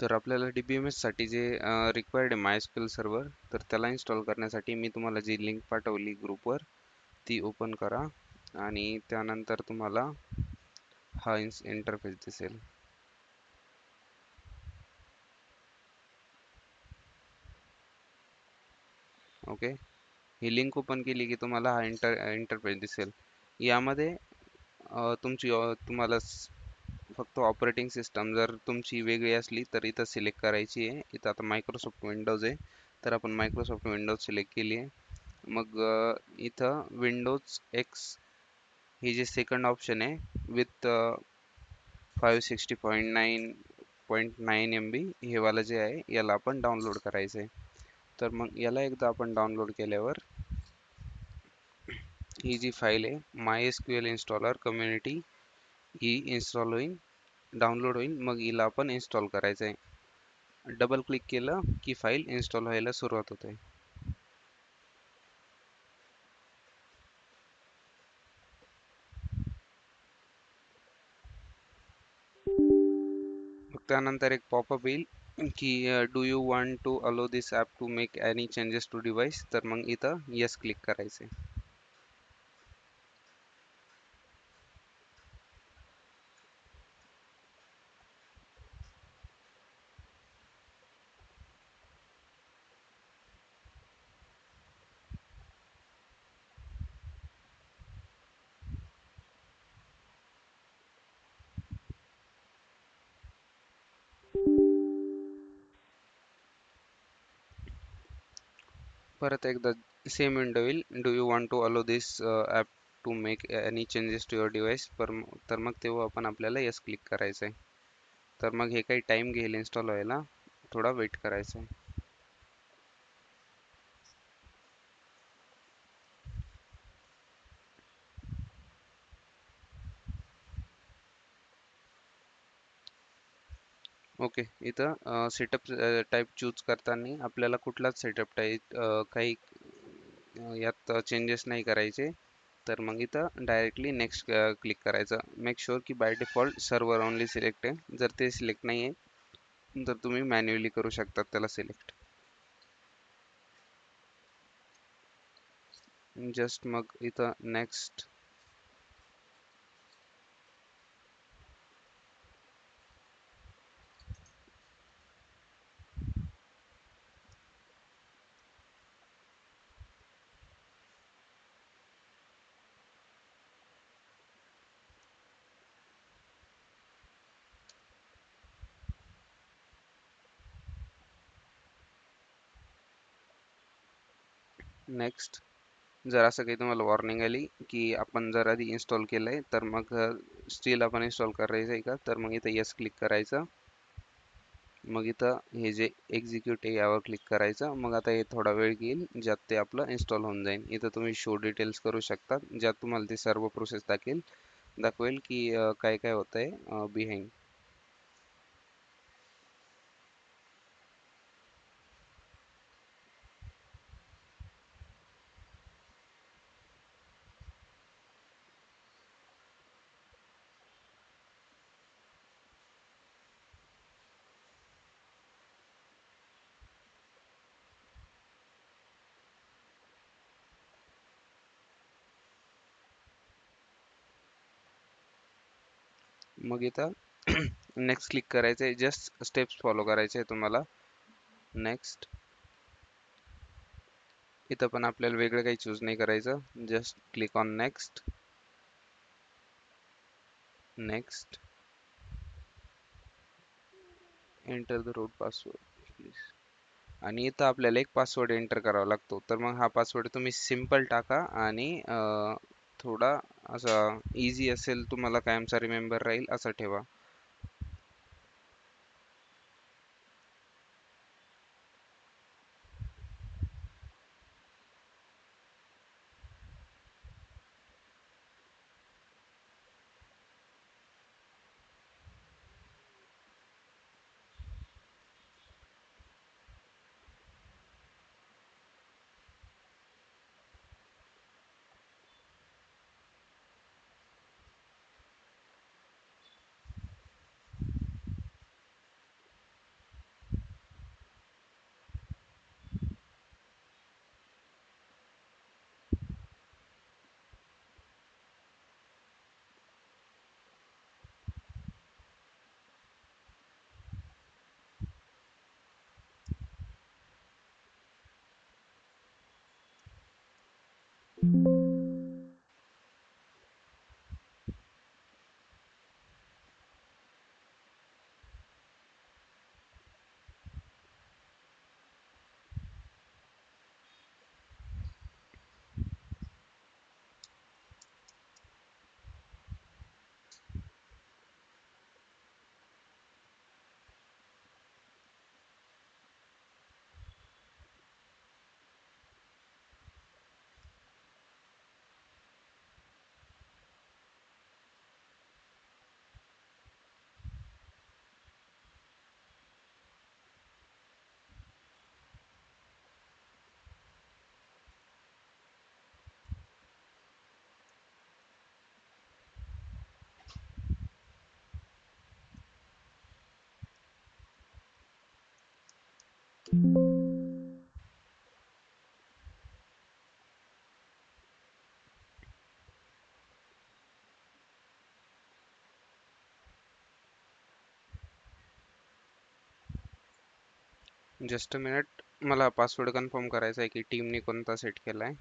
तर आपल्याला DBMS साठी जे रिक्वायर्ड आहे MySQL सर्व्हर, तर त्याला इन्स्टॉल करण्यासाठी मी तुम्हाला जी लिंक पाठवली ग्रुपवर ती ओपन करा आणि त्यानंतर तुम्हाला हा इंटरफेस दिसेल. ओके, ही लिंक ओपन केली की तुम्हाला हा इंटरफेस दिसेल. यामध्ये तुम्हाला फक्त ऑपरेटिंग सिस्टम जर तुमची वेगळी असली तर इथं सिलेक्ट करायची आहे. इथं आता मायक्रोसॉफ्ट विंडोज आहे, तर आपण मायक्रोसॉफ्ट विंडोज सिलेक्ट केली आहे. मग इथं विंडोज एक्स हे जे सेकंड ऑप्शन आहे विथ 560.9 MB हे वाला जे आहे याला आपण डाउनलोड करायचं आहे. तर मग याला एकदा आपण डाउनलोड केल्यावर ही जी फाईल आहे MySQL इन्स्टॉलर कम्युनिटी ही इन्स्टॉल होईल, डाउनलोड होईल. मग हिला आपण इन्स्टॉल करायचं आहे. डबल क्लिक केलं की फाईल इन्स्टॉल व्हायला सुरुवात होते. मग त्यानंतर एक पॉपअप येईल की do you want to allow this app to make any changes to device, तर मग इथं येस क्लिक करायचं आहे. परत एकदा सेम विंडो येईल, do you want to allow this app to make any changes to your device, तर मग तेव्हा आपण आपल्याला येस क्लिक करायचं आहे. तर मग हे काही टाईम घेईल इन्स्टॉल व्हायला, थोडा वेट करायचा आहे. ओके, इथं सेटअप टाईप चूज करताना आपल्याला कुठलाच सेटअप टाईप काही यात चेंजेस नाही करायचे. तर मग इथं डायरेक्टली नेक्स्ट क्लिक करायचं. मेक शुअर की by default server only select आहे. जर ते सिलेक्ट नाही आहे तर तुम्ही मॅन्युअली करू शकता त्याला सिलेक्ट. जस्ट मग इथं नेक्स्ट. नेक्स्ट. जर असं काही तुम्हाला वॉर्निंग आली की आपण जर आधी इन्स्टॉल केलंय तर मग स्टील आपण इन्स्टॉल करायचं आहे का, तर मग इथं येस क्लिक करायचं. मग इथं हे जे एक्झिक्यूट आहे यावर क्लिक करायचं. मग आता हे थोडा वेळ घेईल ज्यात ते आपलं इन्स्टॉल होऊन जाईल. इथं तुम्ही शो डिटेल्स करू शकता ज्यात तुम्हाला ते सर्व प्रोसेस दाखवेल की काय काय होतंय बिहाइंड. मग इथं नेक्स्ट क्लिक करायचं आहे. जस्ट स्टेप्स फॉलो करायचे आहे तुम्हाला. नेक्स्ट. इथं पण आपल्याला वेगळं काही चूज नाही करायचं. Just click on next. Next. Enter the root password please. आणि इथं आपल्याला एक पासवर्ड एंटर करावा लागतो. तर मग हा पासवर्ड तुम्ही सिम्पल टाका आणि थोडा असा इझी असेल, तुम्हाला कायमचा रिमेंबर राहील असा ठेवा. जस्ट अ मिनिट, मला पासवर्ड कन्फर्म करायचा आहे की टीमने कोणता सेट केलाय.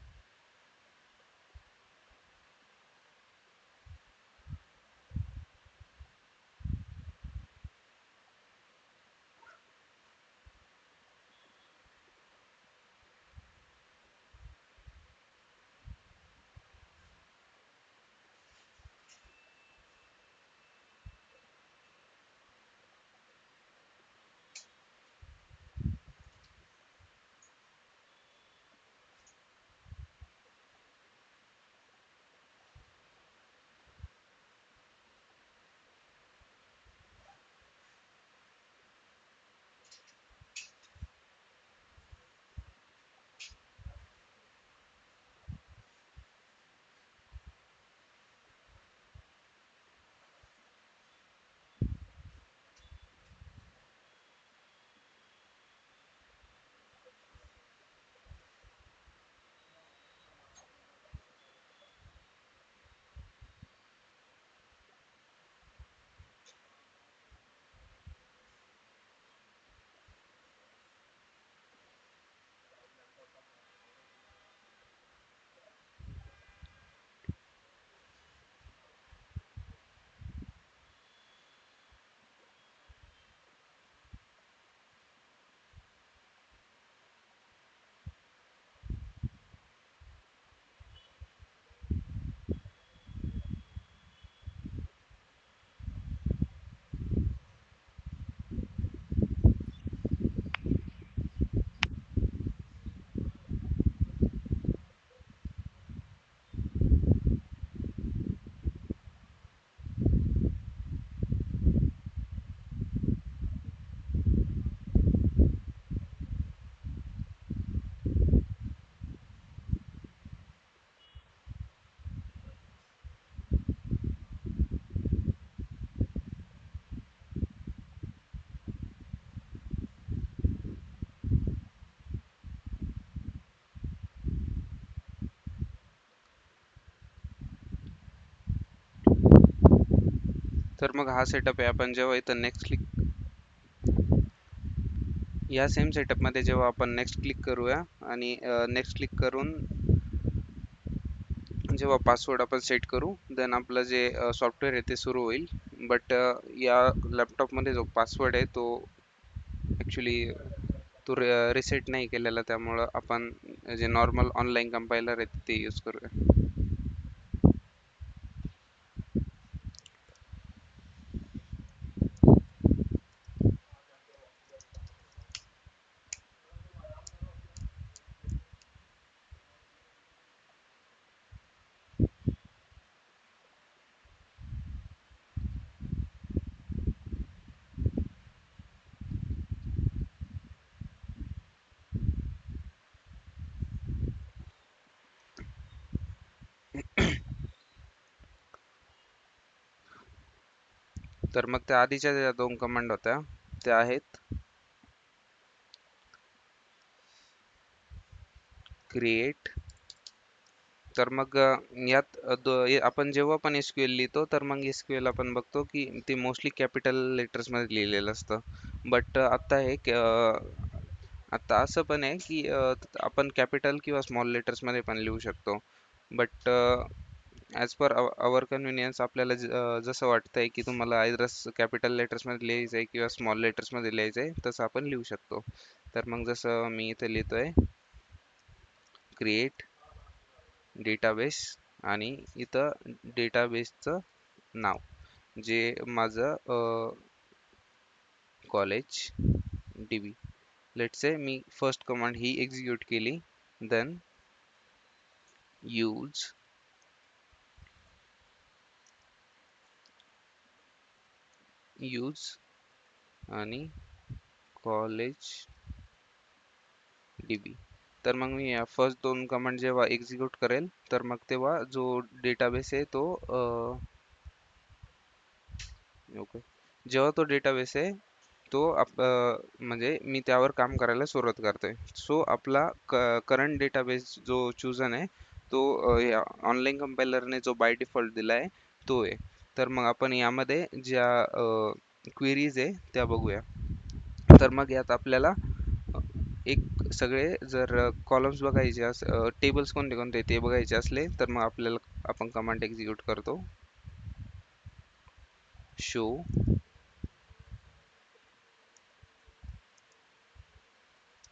तर मग हा सेटअप आहे. आपण जेव्हा इथं नेक्स्ट क्लिक, या सेम सेटअप मध्ये जेव्हा आपण नेक्स्ट क्लिक करूया आणि नेक्स्ट क्लिक करून जेव्हा पासवर्ड आपण सेट करू, देन आपलं जे सॉफ्टवेअर आहे ते सुरू होईल. बट या लॅपटॉप मध्ये जो पासवर्ड आहे तो ऍक्च्युली तो रिसेट नाही केलेला, त्यामुळं आपण जे नॉर्मल ऑनलाईन कंपायलर आहे ते यूज करूया. तर मग त्या आधीच्या ज्या दोन कमांड होत्या त्या आहेत क्रिएट. तर मग यात आपण जेव्हा पण एसक्यूएल लिहितो तर मग एसक्यूएल आपण बघतो की ते मोस्टली कॅपिटल लेटर्स मध्ये लिहिलेलं असतं. बट आता असं पण आहे की आपण कॅपिटल किंवा स्मॉल लेटर्स मध्ये पण लिहू शकतो. But as per hour convenience आपल्याला जसं वाटतंय की तुम्हाला आयदर कॅपिटल लेटर्समध्ये लिहायचं आहे किंवा स्मॉल लेटर्समध्ये लिहायचं आहे तसं आपण लिहू शकतो. तर मग जसं मी इथे लिहितोय क्रिएट डेटाबेस आणि इथं डेटाबेसचं नाव जे माझं college DB. Let's say me first command he execute केली, देन यूज यूज आणि कॉलेज DB. तर मग मी या फर्स्ट दोन कमांड जेव्हा एक्झिक्यूट करेल तर मग तेव्हा जो डेटाबेस आहे तो ओके, जेव्हा तो डेटाबेस आहे तो म्हणजे मी त्यावर काम करायला सुरुवात करतोय. सो आपला करंट डेटाबेस जो चूजन आहे तो ऑनलाईन कंपायलरने जो बाय डिफॉल्ट दिला आहे तो आहे. तर मग आपण यामध्ये ज्या क्वेरीज आहे त्या बघूया. तर मग यात आपल्याला एक सगळे जर कॉलम्स बघायचे टेबल्स कोणते कोणते ते बघायचे असले तर मग आपण कमांड एक्झिक्यूट करतो show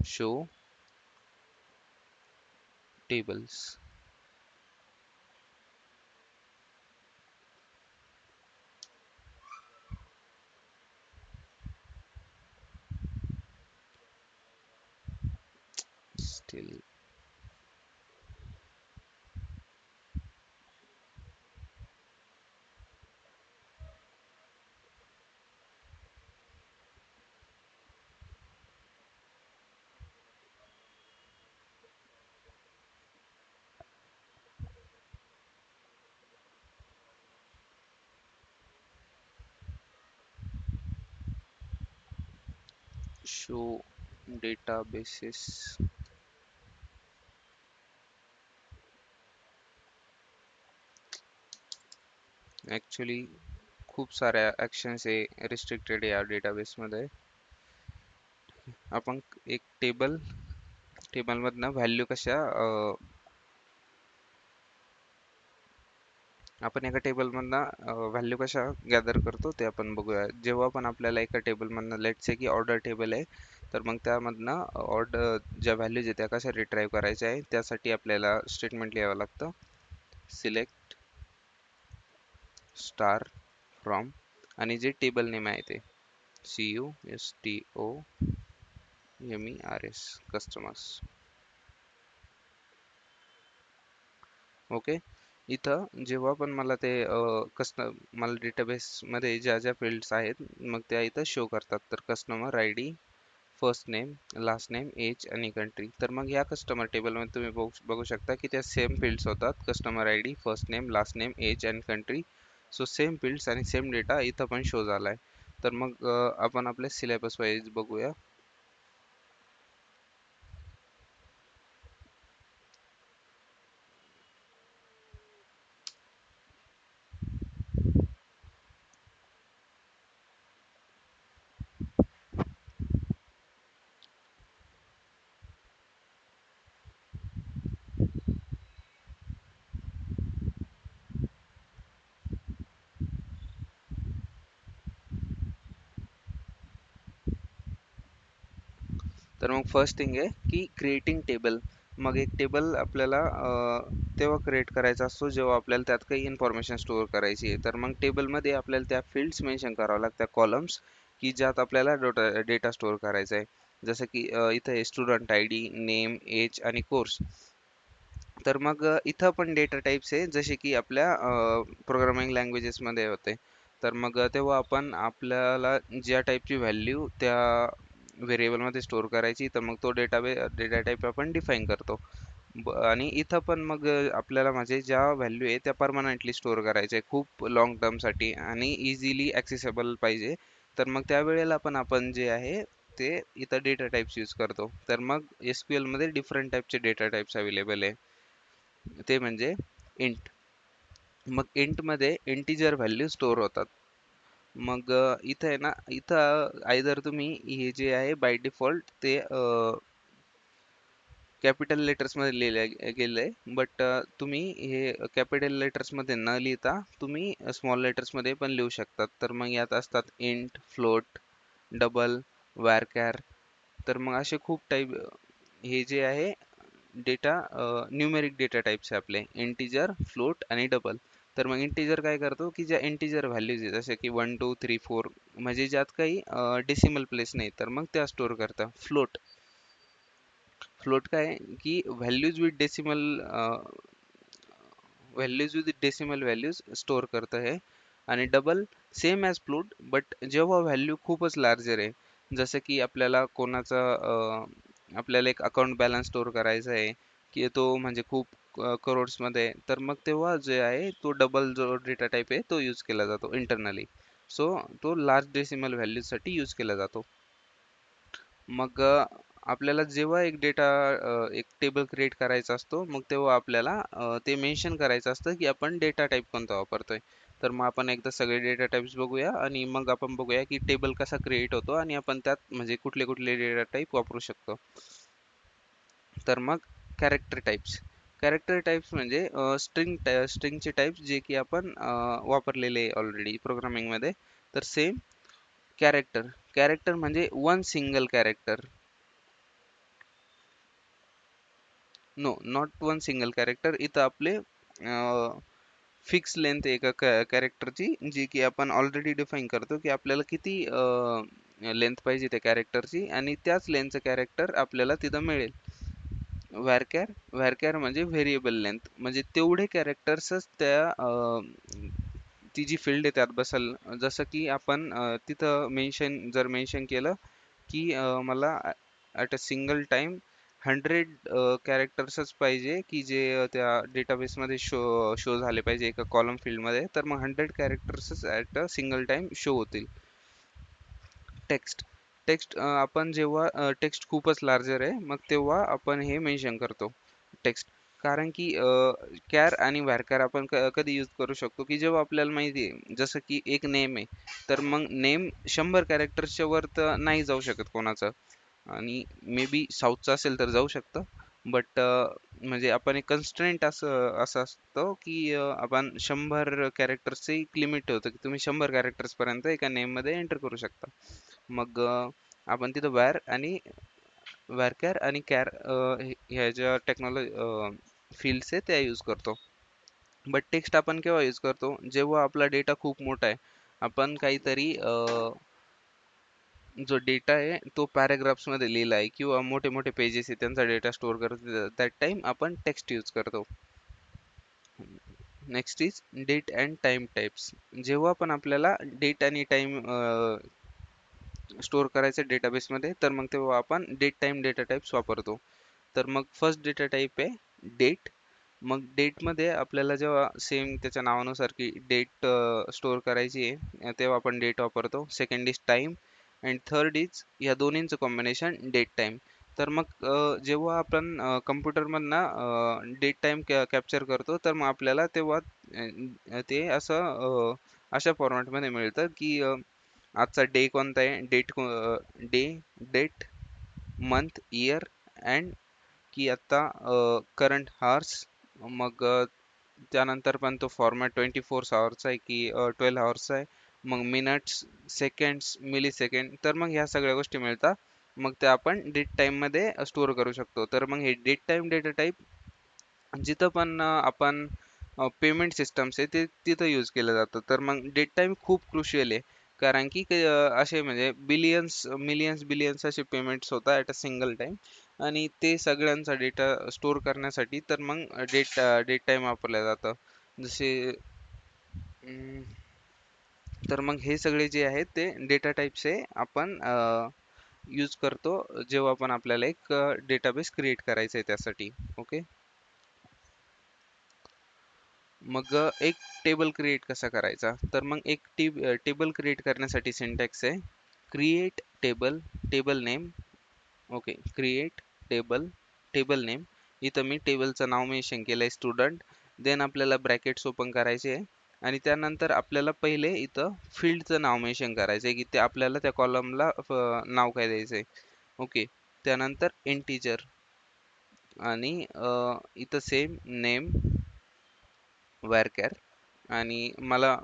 show tables. Steel show databases. Actually खूप साऱ्या ॲक्शन्स आहे रिस्ट्रिक्टेड या डेटाबेसमध्ये. आपण एक टेबलमधनं व्हॅल्यू कशा आपण एका टेबलमधनं व्हॅल्यू कशा गॅदर करतो ते आपण बघूया. जेव्हा पण आपल्याला एका टेबलमधनं लेट्स से की ऑर्डर टेबल आहे तर मग त्यामधनं ऑर्डर ज्या व्हॅल्यूज आहे त्या कशा रिट्राईव्ह करायच्या आहे त्यासाठी आपल्याला स्टेटमेंट लिहावं लागतं. सिलेक्ट स्टार फ्रॉम आणि जे टेबल नेम आहे ते CUSTOMERS कस्टमर्स. ओके, इथं जेव्हा पण मला ते मला डेटाबेसमध्ये ज्या ज्या फील्ड्स आहेत मग त्या इथं शो करतात. तर customer I D, first name, last name, age आणि कंट्री. तर मग ह्या कस्टमर टेबलमध्ये तुम्ही बघू शकता की त्या सेम फील्ड्स होतात, customer I D, first name, last name, age and country. So same fields आणि सेम डेटा इथं पण शो झाला आहे. तर मग आपण आपल्या सिलेबस वाईज बघूया. तर मग फर्स्ट थिंग आहे की क्रिएटिंग टेबल. मग एक टेबल आपल्याला तेव्हा क्रिएट करायचा असतो जेव्हा आपल्याला त्यात काही इन्फॉर्मेशन स्टोअर करायची आहे. तर मग टेबलमध्ये आपल्याला त्या फील्ड्स मेन्शन करावं लागतात, कॉलम्स की ज्यात आपल्याला डेटा स्टोअर करायचा आहे. जसं की इथं आहे student I D, name, age आणि कोर्स. तर मग इथं पण डेटा टाइप्स आहे जसे की आपल्या प्रोग्रामिंग लँग्वेजेसमध्ये होते. तर मग तेव्हा आपण आपल्याला ज्या टाईपची व्हॅल्यू त्या व्हेरिएबलमध्ये स्टोअर करायची तर मग तो डेटा टाईप आपण डिफाईन करतो. आणि इथं पण मग आपल्याला म्हणजे ज्या व्हॅल्यू आहे त्या परमनंटली स्टोअर करायच्या आहे खूप लॉंग टर्मसाठी आणि इझिली ॲक्सेसेबल पाहिजे. तर मग त्यावेळेला पण आपण जे आहे ते इथं डेटा टाइप्स यूज करतो. तर मग SQL मध्ये डिफरंट टाईपचे डेटा टाइप्स अवेलेबल आहे. ते म्हणजे इंट. मग इंट मध्ये इंटिजर व्हॅल्यू स्टोअर होतात. मग इथं आहे ना, इथं आयदर तुम्ही हे जे आहे बाय डिफॉल्ट ते कॅपिटल लेटर्स मध्ये लिहिलं गेलंय, बट तुम्ही हे कॅपिटल लेटर्स मध्ये न लिहिता तुम्ही स्मॉल लेटर्स मध्ये पण लिहू शकतात. तर मग यात असतात इंट, फ्लोट, डबल, वॅरकॅर. तर मग असे खूप टाईप हे जे आहे डेटा न्यूमेरिक डेटा टाइप्स आहे आपले, इंटिजर, फ्लोट आणि डबल. तर मग इंटिजर काय करतो की ज्या इंटिजर व्हॅल्यूज आहे जसे की 1 2 3 4 म्हणजे ज्यात काही डेसिमल प्लेस नाही तर मग त्या स्टोअर करतं. फ्लोट फ्लोट काय आहे की values with decimal values store करतं हे. आणि double same as float but जेव्हा व्हॅल्यू खूपच लार्जर आहे जसं की आपल्याला एक अकाउंट बॅलन्स स्टोअर करायचा आहे की तो म्हणजे खूप करोड्समध्ये आहे, तर मग तेव्हा जे आहे तो डबल जो डेटा टाईप आहे तो यूज केला जातो इंटरनली. सो तो लार्ज डेसिमल व्हॅल्यूजसाठी यूज केला जातो. मग आपल्याला जेव्हा एक टेबल क्रिएट करायचा असतो मग तेव्हा आपल्याला ते मेन्शन करायचं असतं की आपण डेटा टाईप कोणता वापरतोय. तर मग आपण एकदा सगळे डेटा टाइप्स बघूया आणि मग आपण बघूया की टेबल कसा क्रिएट होतो आणि आपण त्यात म्हणजे कुठले कुठले डेटा टाईप वापरू शकतो. तर मग कॅरेक्टर टाइप्स म्हणजे स्ट्रिंगचे टाइप्स जे की आपण वापरलेले ऑलरेडी प्रोग्रामिंगमध्ये. तर सेम कॅरेक्टर कॅरेक्टर म्हणजे one single character. No not one single character. इथं आपले फिक्स लेंथ एका कॅरेक्टरची जी की आपण ऑलरेडी डिफाईन करतो की आपल्याला किती लेंथ पाहिजे त्या कॅरेक्टरची आणि त्याच लेंथचं कॅरेक्टर आपल्याला तिथं मिळेल. व्हॅरकॅर म्हणजे व्हेरिएबल लेंथ म्हणजे तेवढे कॅरेक्टर्सच ती जी फील्ड आहे त्यात बसल. जसं की आपण तिथं मेन्शन केलं की मला ॲट अ सिंगल टाइम 100 कॅरेक्टर्सच पाहिजे की जे त्या डेटाबेसमध्ये शो झाले पाहिजे एका कॉलम फील्डमध्ये. तर मग 100 कॅरेक्टर्सच at a single time show होतील. टेक्स्ट टेक्स्ट आपण जेव्हा टेक्स्ट खूपच लार्जर आहे मग तेव्हा आपण हे मेन्शन करतो टेक्स्ट. कारण की कॅर आणि व्हॅरकॅर आपण कधी यूज करू शकतो की जेव्हा आपल्याला माहिती आहे जसं की एक नेम आहे तर मग नेम 100 कॅरेक्टर्सच्या वर तर नाही जाऊ शकत कोणाचं. आणि मे बी साऊथचं असेल तर जाऊ शकतं. बट म्हणजे आपण एक कन्स्ट्रेंट असं असतं की आपण 100 कॅरेक्टर्सचं एक लिमिट ठेवतो की तुम्ही 100 कॅरेक्टर्सपर्यंत एका नेममध्ये एंटर करू शकता. मग आपण तिथं वॅरकॅर आणि कॅर ह्या ज्या टेक्नॉलॉजी फील्ड्स आहे त्या यूज करतो. बट टेक्स्ट आपण केव्हा यूज करतो जेव्हा आपला डेटा खूप मोठा आहे. आपण काहीतरी जो डेटा आहे तो पॅराग्राफ्स मध्ये लिहिला आहे किंवा मोठे मोठे पेजेस आहे त्यांचा डेटा स्टोअर करतो दॅट टाइम आपण टेक्स्ट यूज करतो. Next is date and time types. जेव्हा पण आपल्याला डेट आणि टाइम स्टोअर करायचं डेटाबेसमध्ये तर मग तेव्हा आपण डेट टाइम डेटा टाइप्स वापरतो. तर मग फर्स्ट डेटा टाइप आहे डेट. मग डेटमध्ये आपल्याला जेव्हा सेम त्याच्या नावानुसार की डेट स्टोअर करायची आहे तेव्हा आपण डेट वापरतो. Second is time and third is या दोन्हींचं कॉम्बिनेशन डेट टाइम. तर मग जेव्हा आपण कम्प्युटरमधनं डेट टाइम कॅप्चर करतो तर मग आपल्याला तेव्हा ते अशा फॉर्मॅटमध्ये मिळतं की आजचा डे कोणता आहे, day, date, month, year and की आत्ता करंट हार्स. मग त्यानंतर पण तो फॉर्मॅट 24 आवर्सचा आहे की 12 आवर्सचा आहे. मग मिनिट्स, सेकंड्स, मिली सेकंड. तर मग ह्या सगळ्या गोष्टी मिळतात. मग त्या आपण डेट टाईममध्ये स्टोअर करू शकतो. तर मग हे डेट टाईम डेटा टाईप जिथं पण आपण पेमेंट सिस्टम्स आहे ते तिथं यूज केलं जातं. तर मग डेट टाईम खूप क्रुशियल आहे. कारण की असे म्हणजे मिलियन्स बिलियन्स असे पेमेंट्स होतात ॲट अ सिंगल टाइम. आणि ते सगळ्यांचा डेटा स्टोअर करण्यासाठी तर मग डेट टाइम वापरलं जातं. जसे अं, तर मग हे सगळे जे आहेत ते डेटा टाइप्स आहे आपण यूज करतो जेव्हा पण आपल्याला एक डेटाबेस क्रिएट करायचं आहे त्यासाठी. ओके. मग एक टेबल क्रिएट कसा करायचा तर मग एक टेबल क्रिएट करण्यासाठी सिंटॅक्स आहे create table, table name. Okay. Create table, table name. इथं मी टेबलचं नाव मेन्शन केलंय स्टुडंट. देन आपल्याला ब्रॅकेट्स ओपन करायचे आहे आणि त्यानंतर आपल्याला पहिले इथं फील्डचं नाव मेन्शन करायचं आहे की ते आपल्याला त्या कॉलमला नाव काय द्यायचं आहे. ओके. त्यानंतर इंटिजर आणि इथं सेम नेम varchar आणि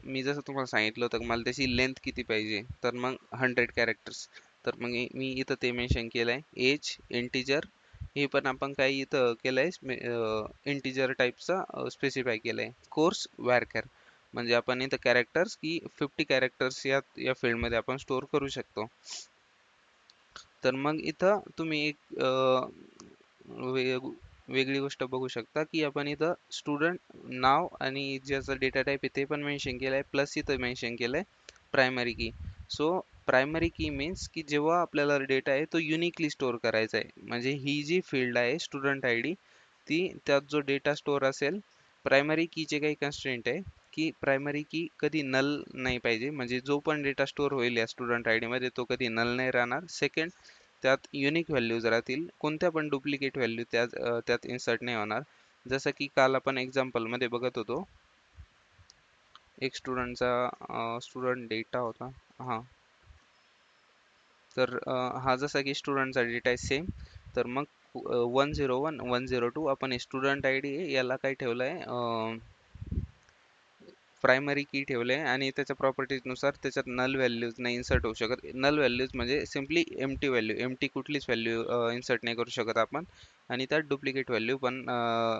मी जसं तुम्हाला सांगितलं होतं की मला त्याची लेंथ किती पाहिजे तर मग 100 कॅरेक्टर्स. तर मग मी इथं ते मेन्शन केलंय. एज इंटिजर हे पण आपण काही इथं केलंय इंटिजर टाईपचा स्पेसिफाय केलंय. कोर्स varchar म्हणजे आपण इथं कॅरेक्टर्स की 50 कॅरेक्टर्स या फील्डमध्ये आपण स्टोअर करू शकतो. तर मग इथं तुम्ही एक वेगळी गोष्ट बघू शकता की आपण इथं स्टुडंट नाव आणि ज्याचा डेटा टाईप आहे ते पण मेन्शन केलंय, प्लस इथं मेन्शन केलंय प्रायमरी की. सो प्रायमरी की मीन्स की जेव्हा आपल्याला डेटा आहे तो युनिकली स्टोअर करायचा आहे. म्हणजे ही जी फील्ड आहे स्टुडंट आय डी, ती त्यात जो डेटा स्टोअर असेल, प्रायमरी कीचे काही कन्स्ट्रेंट आहे की प्रायमरी की कधी नल नाही पाहिजे. म्हणजे जो पण डेटा स्टोअर होईल या स्टुडंट आय डी मध्ये तो कधी नल नाही राहणार. सेकंड, त्यात युनिक व्हॅल्यूज राहतील. कोणत्या पण डुप्लिकेट व्हॅल्यू त्यात इन्सर्ट नाही होणार. जसं की काल आपण एक्झाम्पल मध्ये बघत होतो, एक स्टुडंट डेटा होता. हा, तर हा जसा की स्टुडंटचा डेटा आहे सेम. तर मग 101 102 आपण स्टुडंट आय डी याला काय ठेवलंय, प्रायमरी की ठेवले आणि त्याच्या प्रॉपर्टीज नुसार त्याच्यात नल व्हॅल्यूज नाही इन्सर्ट होऊ शकत. नल व्हॅल्यूज म्हणजे सिम्पली एम्प्टी व्हॅल्यू, एम्प्टी कुठलीच व्हॅल्यू इन्सर्ट नाही करू शकत आपण. आणि त्यात डुप्लिकेट व्हॅल्यू पण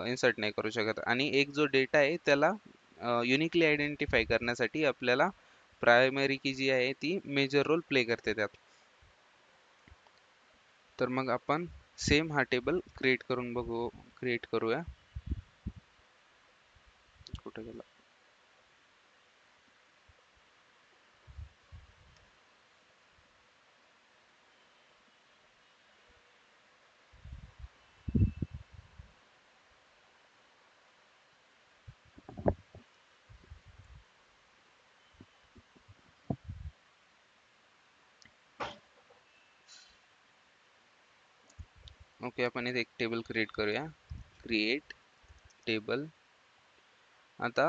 इन्सर्ट नाही करू शकत. आणि एक जो डेटा आहे त्याला युनिकली आयडेंटिफाय करण्यासाठी आपल्याला प्रायमरी की जी आहे ती मेजर रोल प्ले करते त्यात. तर मग आपण सेम हा टेबल क्रिएट करूया. कुठे गेला? ओके, आपण इथे एक टेबल क्रिएट करूया. Create table. आता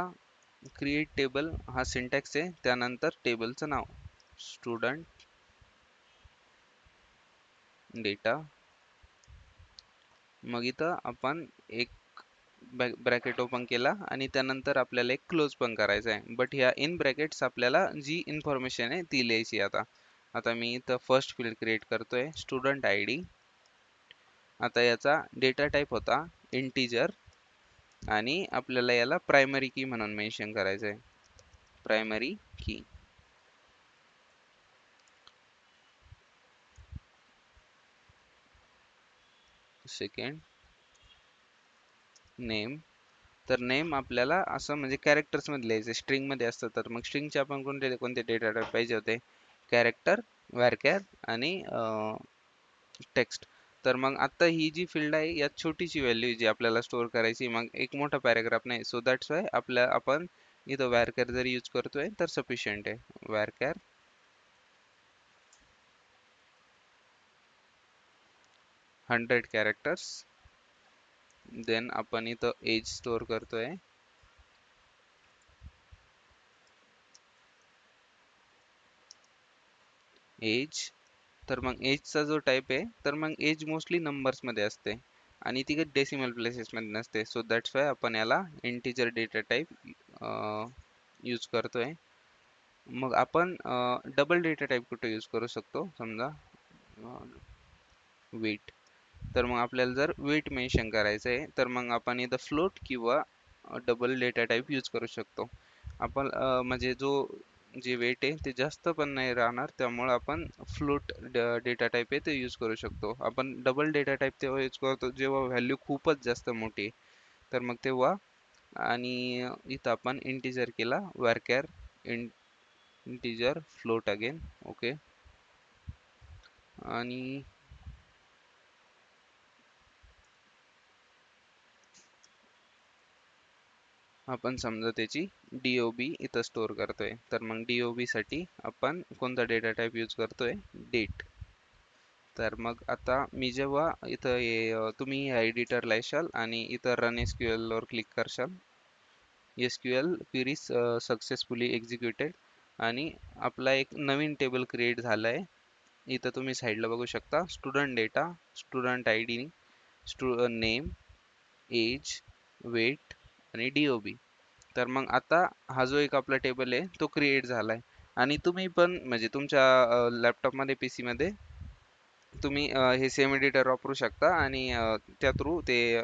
क्रिएट टेबल हा सिंटॅक्स आहे, त्यानंतर टेबलचं नाव स्टुडंट डेटा. मग इथं आपण एक ब्रॅकेट ओपन केला आणि त्यानंतर आपल्याला एक क्लोज पण करायचा आहे. बट ह्या इन ब्रॅकेट्स आपल्याला जी इन्फॉर्मेशन आहे ती लिहायची. आता आता मी इथं फर्स्ट फील्ड क्रिएट करतोय स्टुडंट आय डी. आता याचा डेटा टाईप होता इंटिजर आणि आपल्याला याला प्रायमरी की म्हणून मेन्शन करायचं आहे. प्रायमरी की. Second, name. तर नेम आपल्याला असं म्हणजे कॅरेक्टर्स मध्ये लिहायचं, स्ट्रिंग मध्ये असतं. तर मग स्ट्रिंगचे आपण कोणते कोणते डेटा टाईप पाहिजे होते? कॅरेक्टर, varchar आणि टेक्स्ट. तर मग आता ही जी फील्ड आहे यात छोटीशी व्हॅल्यू जी आपल्याला स्टोअर करायची, मग एक मोठा पॅराग्राफ नाही. सो दॅट्स वाय आपण इथं varchar जर यूज करतोय तर सफिशियंट आहे. varchar 100 characters. देन आपण इथं एज स्टोअर करतोय. एज. तर मग एजचा जो टाईप आहे, तर मग एज मोस्टली नंबर्स मध्ये असते आणि ती डेसिमल प्लेसेस मध्ये नसते. सो दॅट्स वाय आपण याला इंटिजर डेटा टाईप यूज करतोय. मग आपण डबल डेटा टाईप कुठे यूज करू शकतो? समजा वेट. तर मग आपल्याला जर वेट मेन्शन करायचं आहे तर मग आपण इथं फ्लोट किंवा डबल डेटा टाईप यूज करू शकतो. आपण म्हणजे जे वेट आहे ते जास्त पण नाही राहणार, त्यामुळे आपण फ्लोट डेटा टाईप आहे ते यूज करू शकतो. आपण डबल डेटा टाईप तेव्हा यूज करतो जेव्हा व्हॅल्यू खूपच जास्त मोठी आहे, तर मग तेव्हा. आणि इथं आपण इंटिजर केला varchar integer float again. Okay. आणि आपण समजा त्याची DOB इथं स्टोअर करतोय, तर मग DOB साठी आपण कोणता डेटा टाईप यूज करतोय? डेट. तर मग आता मी जेव्हा इथं तुम्ही एडिटरला येशाल आणि इथं रन SQL वर क्लिक करशाल. SQL क्वेरी सक्सेसफुली एक्झिक्युटेड आणि आपला एक नवीन टेबल क्रिएट झालाय. इथं तुम्ही साईडला बघू शकता student data, student I D name, age, weight आणि DOB. तर मग आता हा जो एक आपला टेबल आहे तो क्रिएट झालाय. आणि तुम्ही पण म्हणजे तुमच्या लॅपटॉपमध्ये PC मध्ये तुम्ही हे सेम एडिटर वापरू शकता आणि त्या थ्रू ते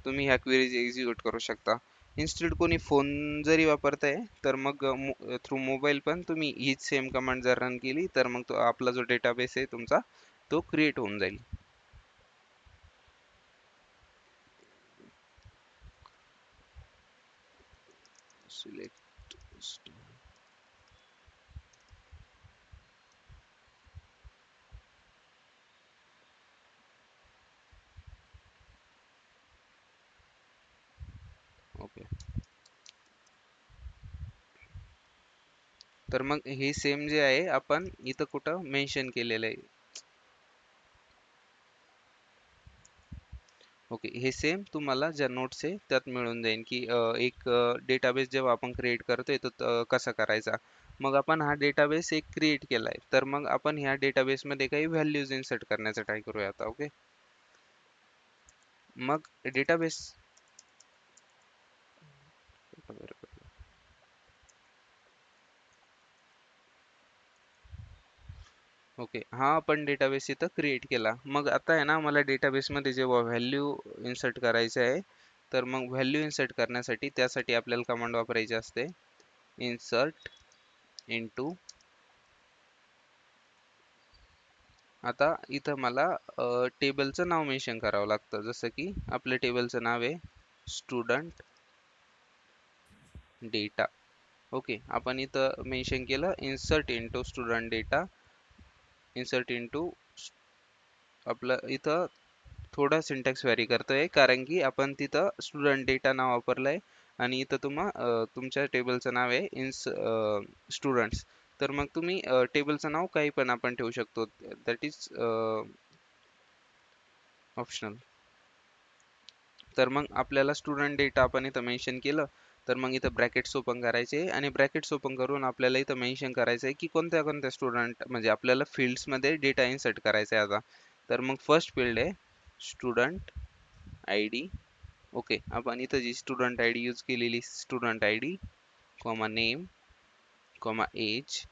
तुम्ही ह्या क्वेरीज एक्झिक्यूट करू शकता. इन्स्टेड कोणी फोन जरी वापरताय तर मग थ्रू मोबाईल पण तुम्ही हीच सेम कमांड जर रन केली तर मग तो आपला जो डेटाबेस आहे तुमचा तो क्रिएट होऊन जाईल. सिलेक्ट. ओके. तर मग हे सेम जे आहे आपण इथं कुठं मेन्शन केलेलं आहे. ओके, हे सेम तुम्हाला ज्या नोट्स आहे त्यात मिळून जाईल की एक डेटाबेस जेव्हा आपण क्रिएट करतोय तो कसा करायचा. मग आपण हा डेटाबेस एक क्रिएट केलाय तर मग आपण ह्या डेटाबेस मध्ये काही व्हॅल्यूज इन्सर्ट करण्याचा ट्राय करूया आता. ओके, मग डेटाबेस. ओके, हा आपण डेटाबेस इथं क्रिएट केला. मग आता आहे ना मला डेटाबेस मध्ये जेव्हा व्हॅल्यू इन्सर्ट करायचं आहे तर मग व्हॅल्यू इन्सर्ट करण्यासाठी त्यासाठी आपल्याला कमांड वापरायची असते इन्सर्ट इनटू. आता इथं मला टेबलचं नाव मेन्शन करावं लागतं, जसं की आपल्या टेबलचं नाव आहे स्टुडंट डेटा. ओके, आपण इथं मेन्शन केलं insert into student data. Insert into आपलं इथं थोडा सिंटॅक्स व्हॅरी करतोय कारण की आपण तिथं स्टुडंट डेटा नाव वापरलंय आणि इथं तुमच्या टेबलचं नाव आहे स्टुडंट्स. तर मग तुम्ही टेबलचं नाव काही पण आपण ठेवू शकतो, दॅट इज ऑप्शनल. तर मग आपल्याला स्टुडंट डेटा आपण इथं मेन्शन केलं तर मग इथं ब्रॅकेट्स ओपन करायचे आणि ब्रॅकेट्स ओपन करून आपल्याला इथं मेन्शन करायचं आहे की कोणत्या कोणत्या स्टुडंट म्हणजे आपल्याला फील्ड्समध्ये डेटा इन्सर्ट करायचा आहे आता. तर मग फर्स्ट फील्ड आहे स्टुडंट ID. ओके, आपण इथं जी स्टुडंट ID यूज केलेली student ID, comma name, comma age,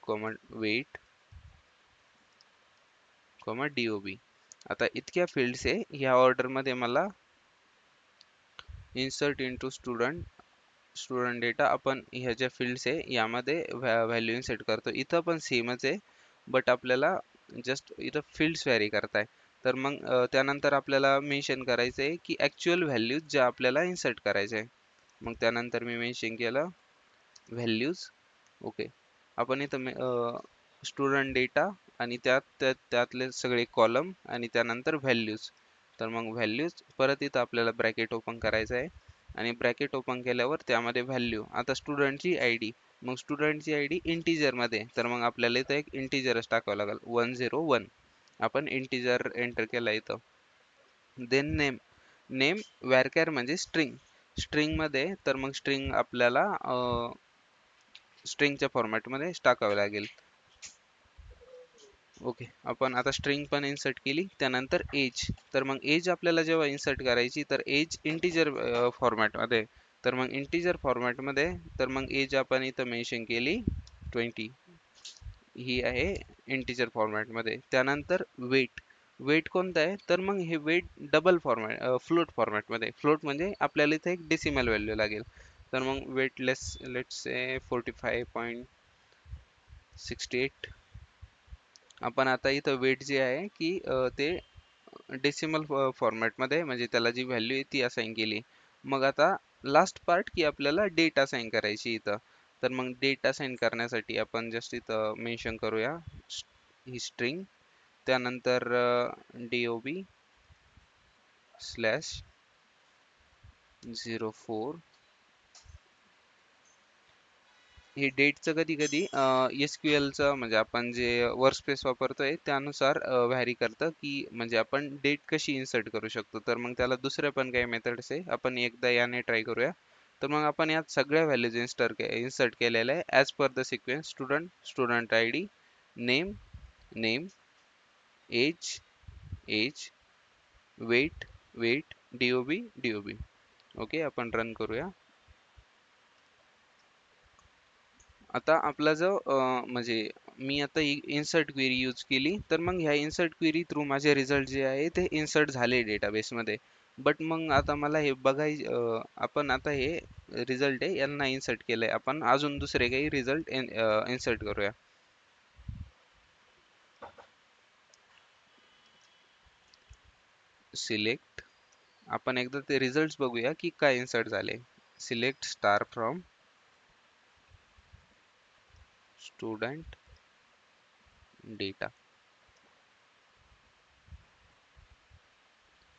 comma weight, comma DOB. आता इतक्या फील्ड्स आहे, ह्या ऑर्डरमध्ये मला इन्सर्ट इनटू स्टुडंट डेटा आपण ह्या ज्या फील्ड्स आहे यामध्ये व्हॅल्यू इन्सर्ट करतो. इथं पण सेमच आहे बट आपल्याला जस्ट इथं फील्ड्स व्हॅरी करताय. तर मग त्यानंतर आपल्याला मेन्शन करायचं आहे की ॲक्च्युअल व्हॅल्यूज ज्या आपल्याला इन्सर्ट करायचे आहे. मग त्यानंतर मी मेन्शन केलं व्हॅल्यूज. ओके, आपण इथं स्टुडंट डेटा आणि त्यातले सगळे कॉलम आणि त्यानंतर व्हॅल्यूज. तर मग व्हॅल्यूज परत इथं आपल्याला ब्रॅकेट ओपन करायचं आहे आणि ब्रॅकेट ओपन केल्यावर त्यामध्ये व्हॅल्यू. आता स्टुडंटची ID, मग स्टुडंटची ID इंटिजरमध्ये, तर मग आपल्याला इथं एक इंटिजरच टाकावं लागेल 101. आपण इंटिजर एंटर केला इथं. Then name. नेम वॅरकॅर म्हणजे स्ट्रिंग. स्ट्रिंगमध्ये तर मग स्ट्रिंग आपल्याला स्ट्रिंगच्या फॉर्मॅटमध्ये टाकावे लागेल. ओके, आपण आता स्ट्रिंग पण इन्सर्ट केली. त्यानंतर एज. तर मग एज आपल्याला जेव्हा इन्सर्ट करायची तर एज इंटिजर फॉर्मॅटमध्ये. तर मग इंटिजर फॉर्मॅटमध्ये तर मग एज आपण इथं मेन्शन केली 20. ही आहे इंटिजर फॉर्मॅटमध्ये. त्यानंतर वेट. वेट कोणतं आहे तर मग हे वेट डबल फॉर्मॅट फ्लोट फॉर्मॅटमध्ये. फ्लोट म्हणजे आपल्याला इथे एक डेसिमल व्हॅल्यू लागेल. तर मग वेट लेट्स से 45.68. आपण आता इथं वेट जे आहे की ते डेसिमल फॉर्मॅटमध्ये म्हणजे त्याला जी व्हॅल्यू आहे ती असाइन केली. मग आता लास्ट पार्ट की आपल्याला डेट असाइन करायची इथं. तर मग डेट असाइन करण्यासाठी आपण जस्ट इथं मेन्शन करूया ही स्ट्रिंग. त्यानंतर DOB स्लॅश 04. हे डेटचं कधी कधी SQLचं म्हणजे आपण जे वर्कस्पेस वापरतोय त्यानुसार व्हॅरी करतं की म्हणजे आपण डेट कशी इन्सर्ट करू शकतो. तर मग त्याला दुसरे पण काही मेथड्स आहे, आपण एकदा याने ट्राय करूया. तर मग आपण यात सगळ्या व्हॅल्यूज इन्सर्ट केलेल्या आहे as per the sequence. Student ID, name, age, weight, weight DOB. Okay, आपण रन करूया. आता आपला जो म्हणजे मी आता इन्सर्ट क्वेरी यूज केली, तर मग ह्या इन्सर्ट क्वेरी थ्रू माझे रिझल्ट जे आहे ते इन्सर्ट झाले डेटाबेस मध्ये. बट मग आता मला हे आपण आता हे रिझल्ट आहे यांना इन्सर्ट केलंय, आपण अजून दुसरे काही रिझल्ट इन्सर्ट करूया. सिलेक्ट, आपण एकदा ते रिझल्ट बघूया की काय इन्सर्ट झाले. Select star from student data.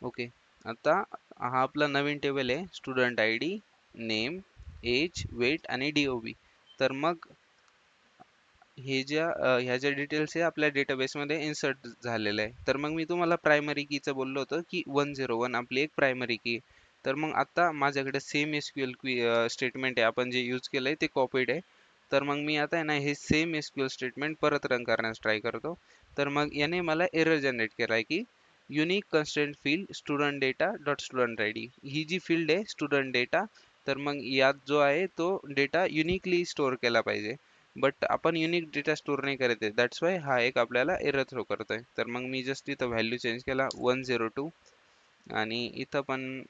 Okay, आता हा आपला नवीन टेबल आहे, student I D, name, age, weight आणि DOB. तर मग ह्या ज्या डिटेल्स आहे आपल्या डेटाबेस मध्ये इन्सर्ट झालेलं आहे. तर मग मी तुम्हाला प्रायमरी कीचं बोललो होतो की 101 आपली एक प्रायमरी की. तर मग आता माझ्याकडे सेम SQL स्टेटमेंट आहे, आपण जे यूज केलंय ते कॉपीड आहे. तर मग मी आता आहे ना हे सेम SQL स्टेटमेंट परत रन करण्यास ट्राय करतो. तर मग याने मला एरर जनरेट केलाय की unique constraint field student data dot student I D, ही जी फील्ड आहे स्टुडंट डेटा, तर मग यात जो आहे तो डेटा युनिकली स्टोअर केला पाहिजे. बट आपण युनिक डेटा स्टोअर नाही करत आहे, दॅट्स वाय हा एक आपल्याला एरर थ्रो करतोय. तर मग मी जस्ट इथं व्हॅल्यू चेंज केला 102 आणि इथं पण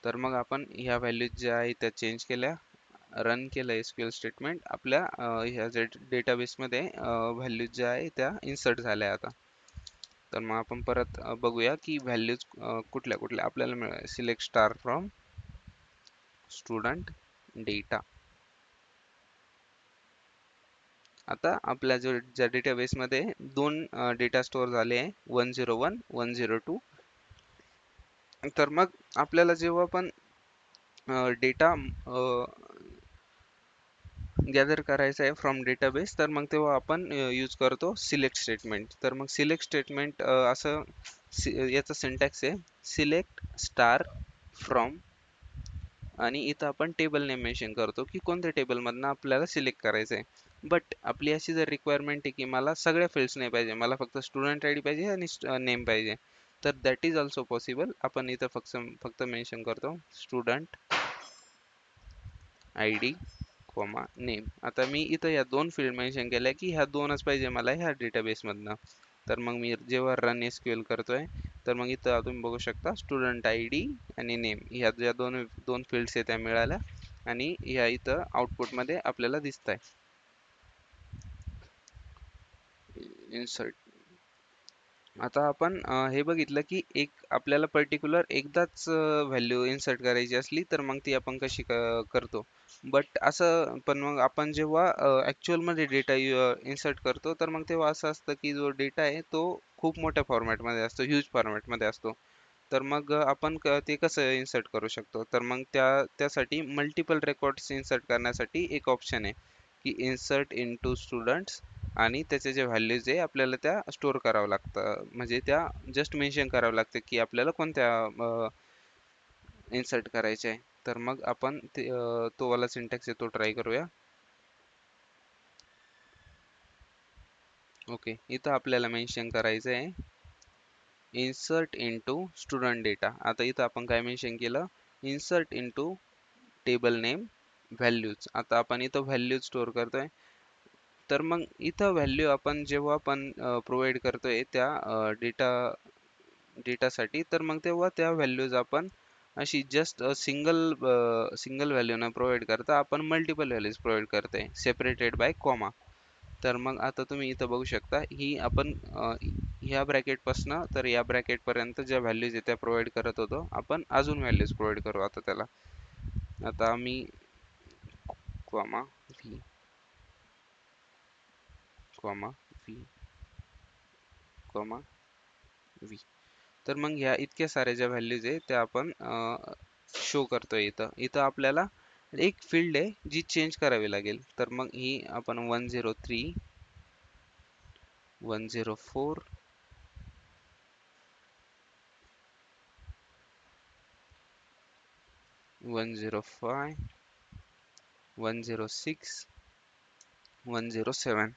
तर मग आपण ह्या व्हॅल्यूज ज्या आहेत त्या चेंज केल्या, रन केलं SQL स्टेटमेंट, आपल्या ह्या डेटाबेस मध्ये व्हॅल्यूज ज्या आहे त्या इन्सर्ट झाल्या आता. तर मग आपण परत बघूया की व्हॅल्यूज कुठल्या कुठल्या आपल्याला मिळाल्या. Select star from student data. आता आपल्या ज्या डेटाबेस मध्ये दोन डेटा स्टोअर झाले आहे, 101 102. तर मग आपल्याला जेव्हा पण डेटा गॅदर करायचा आहे फ्रॉम डेटाबेस, तर मग तेव्हा आपण यूज करतो सिलेक्ट स्टेटमेंट. तर मग सिलेक्ट स्टेटमेंट असं याचा सिंटॅक्स आहे, सिलेक्ट स्टार फ्रॉम, आणि इथं आपण टेबल नेम मेन्शन करतो की कोणत्या टेबल मधनं आपल्याला सिलेक्ट करायचं आहे. बट आपली अशी जर रिक्वायरमेंट आहे की मला सगळ्या फील्ड्स नाही पाहिजे, मला फक्त स्टुडंट आय डी पाहिजे आणि नेम पाहिजे, तर दॅट इज ऑल्सो पॉसिबल. आपण इथं फक्त फक्त मेन्शन करतो student I D comma name. आता मी इथं या दोन फील्ड मेन्शन केल्या की ह्या दोनच पाहिजे मला ह्या डेटाबेस मधनं. तर मग मी जेव्हा रन SQL करतोय, तर मग इथं तुम्ही बघू शकता स्टुडंट आय डी आणि नेम ह्या ज्या दोन दोन फील्ड्स आहेत त्या मिळाल्या आणि ह्या इथं आउटपुट मध्ये आपल्याला दिसत आहे. इन्सर्ट. आता आपण हे बघितलं की एक आपल्याला पर्टिक्युलर एकदाच व्हॅल्यू इन्सर्ट करायची असली तर मग ती आपण कशी करतो. बट असं पण मग आपण जेव्हा ऍक्च्युअल मध्ये डेटा इन्सर्ट करतो, तर मग तेव्हा असं असतं की जो डेटा आहे तो खूप मोठ्या फॉर्मॅटमध्ये असतो, ह्यूज फॉर्मॅटमध्ये असतो. तर मग आपण ते कसं इन्सर्ट करू शकतो, तर मग त्यासाठी मल्टिपल रेकॉर्ड्स इन्सर्ट करण्यासाठी एक ऑप्शन आहे की इन्सर्ट इनटू स्टुडंट्स, आणि त्याचे जे व्हॅल्यूज आहे आपल्याला त्या स्टोअर करावं लागतं, म्हणजे त्या जस्ट मेन्शन करावं लागतं की आपल्याला कोणत्या इन्सर्ट करायचे आहे. तर मग आपण तो वाला सिंटॅक्स आहे तो ट्राय करूया. ओके, इथं आपल्याला मेन्शन करायचं आहे इन्सर्ट इनटू स्टुडंट डेटा. आता इथं आपण काय मेन्शन केलं, insert into table name values. आता आपण इथं व्हॅल्यूज स्टोअर करतोय. तर मग इथं व्हॅल्यू आपण जेव्हा आपण प्रोव्हाइड करतोय त्या डेटासाठी, तर मग तेव्हा त्या व्हॅल्यूज आपण अशी जस्ट सिंगल व्हॅल्यू न प्रोव्हाइड करता आपण मल्टिपल व्हॅल्यूज प्रोव्हाइड करतोय सेपरेटेड बाय कॉमा. तर मग आता तुम्ही इथं बघू शकता ही आपण ह्या ब्रॅकेट पासनं तर या ब्रॅकेट पर्यंत ज्या व्हॅल्यूज आहेत त्या प्रोव्हाइड करत होतो, आपण अजून व्हॅल्यूज प्रोव्हाइड करू आता त्याला. आता आम्ही comma V comma V comma V. तर मग ह्या इतक्या साऱ्या ज्या व्हॅल्यूज आहे त्या आपण शो करतोय. इथं इथं आपल्याला एक फील्ड आहे जी चेंज करावी लागेल. तर मग ही आपण 103 104 105 106 107.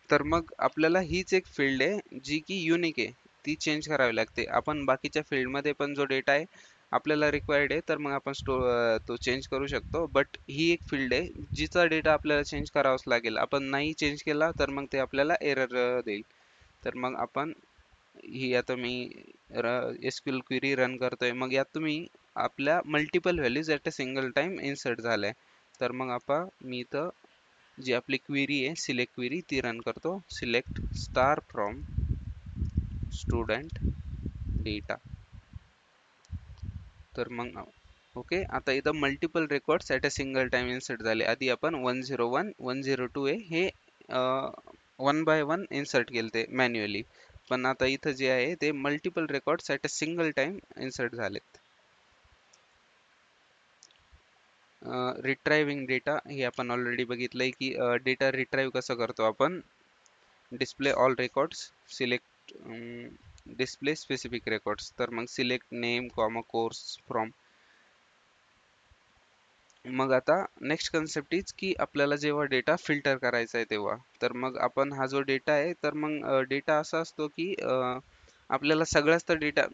तर मग आपल्याला हीच एक फील्ड आहे जी की युनिक आहे, ती चेंज करावी लागते. आपण बाकीच्या फील्डमध्ये पण जो डेटा आहे आपल्याला रिक्वायर्ड आहे तर मग आपण तो चेंज करू शकतो. बट ही एक फील्ड आहे जिचा डेटा आपल्याला चेंज करावाच लागेल. आपण नाही चेंज केला तर मग ते आपल्याला एरर देईल. तर मग आपण ही आता मी एसक्यूएल क्वेरी रन करतोय. मग यात तुम्ही आपल्या multiple values at a single time insert झाल्या. तर मग मी इथं जी आपली क्वेरी आहे सिलेक्ट क्वेरी ती रन करतो. Select star from student data. तर मग ओके, आता इथं multiple records at a single time insert झाले. आधी आपण 101 102 आहे हे वन बाय वन इन्सर्ट केले ते मॅन्युअली, पण आता इथं जे आहे ते multiple records at a single time insert झालेत. रिट्रायविंग डेटा हे आपण ऑलरेडी बघितलंय की डेटा रिट्राईव्ह कसं करतो आपण. Display all records, select display specific records. तर मग select name comma course from. मग आता नेक्स्ट कन्सेप्ट इज की आपल्याला जेव्हा डेटा फिल्टर करायचा आहे तेव्हा, तर मग आपण हा जो डेटा आहे तर मग डेटा असा असतो की आपल्याला सगळाच तर डेटा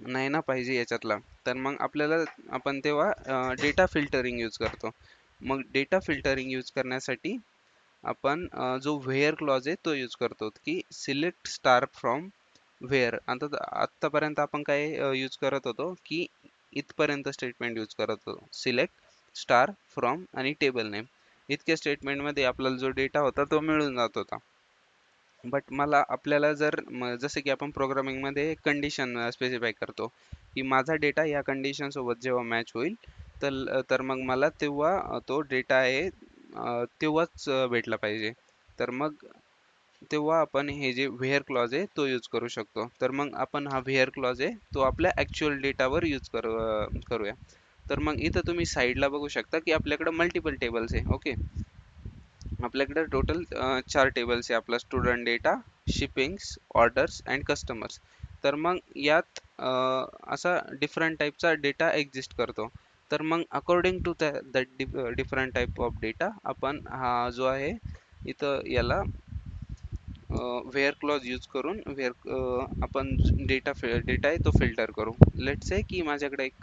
नाही ना पाहिजे याच्यातला. तर मग आपल्याला आपण तेव्हा डेटा फिल्टरिंग यूज करतो. मग डेटा फिल्टरिंग यूज करण्यासाठी आपण जो व्हेअर क्लॉज आहे तो यूज करतो की सिलेक्ट स्टार फ्रॉम व्हेअर. आता आत्तापर्यंत आपण काय यूज करत होतो की इथपर्यंत स्टेटमेंट यूज करत होतो, सिलेक्ट स्टार फ्रॉम आणि टेबल नेम. इतक्या स्टेटमेंटमध्ये आपल्याला जो डेटा होता तो मिळून जात होता. बट मला आपल्याला जर जसं की आपण प्रोग्रामिंगमध्ये कंडिशन स्पेसिफाय करतो की माझा डेटा या कंडिशन सोबत जेव्हा मॅच होईल तर मग मला तेव्हा तो डेटा आहे तेव्हाच भेटला पाहिजे. तर मग तेव्हा आपण हे जे व्हेअर क्लॉज आहे तो यूज करू शकतो. तर मग आपण हा व्हेअर क्लॉज आहे तो आपल्या ॲक्च्युअल डेटावर यूज करूया. तर मग इथं तुम्ही साईडला बघू शकता की आपल्याकडे मल्टिपल टेबल्स आहे. ओके, आपल्याकडे टोटल 4 टेबल्स आहे. आपला student data, shippings, orders and customers. तर मग यात असा डिफरंट टाईपचा डेटा एक्झिस्ट करतो. तर मग according to that different type of data आपण हा जो आहे इथं याला व्हेअर क्लॉज यूज करून आपण डेटा आहे तो फिल्टर करू. लेट्स से की माझ्याकडे एक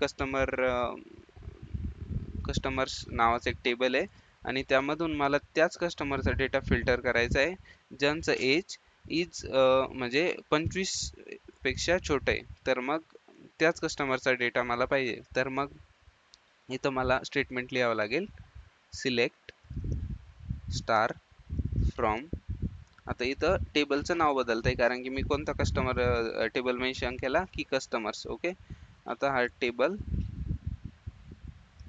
कस्टमर्स नावाचं एक टेबल आहे आणि त्यामधून मला त्याच कस्टमरचा डेटा फिल्टर करायचा आहे ज्यांचं एज इज म्हणजे 25 पेक्षा छोटं आहे. तर मग त्याच कस्टमरचा डेटा मला पाहिजे. तर मग इथं मला स्टेटमेंट लिहावं लागेल, सिलेक्ट स्टार फ्रॉम. आता इथं टेबलचं नाव बदलतंय कारण की मी कोणता कस्टमर टेबल मेन्शन केला की कस्टमर्स. ओके, आता हा टेबल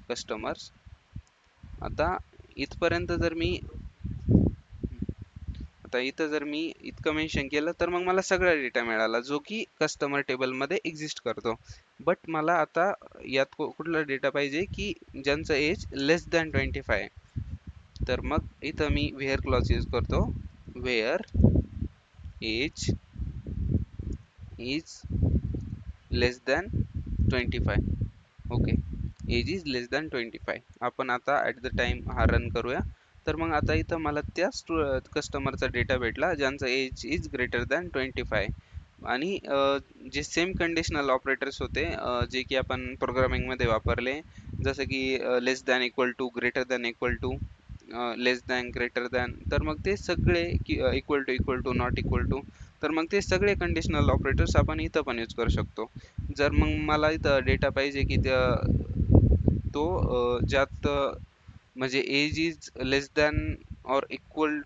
कस्टमर्स. आता इथपर्यंत जर मी आता इथं जर मी इतकं मेन्शन केलं तर मग मला सगळा डेटा मिळाला जो की कस्टमर टेबलमध्ये एक्झिस्ट करतो. बट मला आता यात कुठला डेटा पाहिजे की ज्यांचं एज लेस दॅन 25 आहे. तर मग इथं मी व्हेअर क्लॉज यूज करतो, where age is less than 25. Okay, age is less than 25. आपण आता ॲट द टाइम हा रन करूया. तर मग आता इथं मला त्याच कस्टमरचा डेटा भेटला ज्यांचा एज इज ग्रेटर दॅन 25. आणि जे सेम कंडिशनल ऑपरेटर्स होते जे की आपण प्रोग्रामिंगमध्ये वापरले, जसं की less than equal to, greater than equal to, less than, greater than. तर मग ते सगळे equal to not equal to. तर मग ते सगळे कंडिशनल ऑपरेटर्स आपण इथं पण यूज करू शकतो. जर मग मला इथं डेटा पाहिजे की तो ज्यात म्हणजे age is less than or equal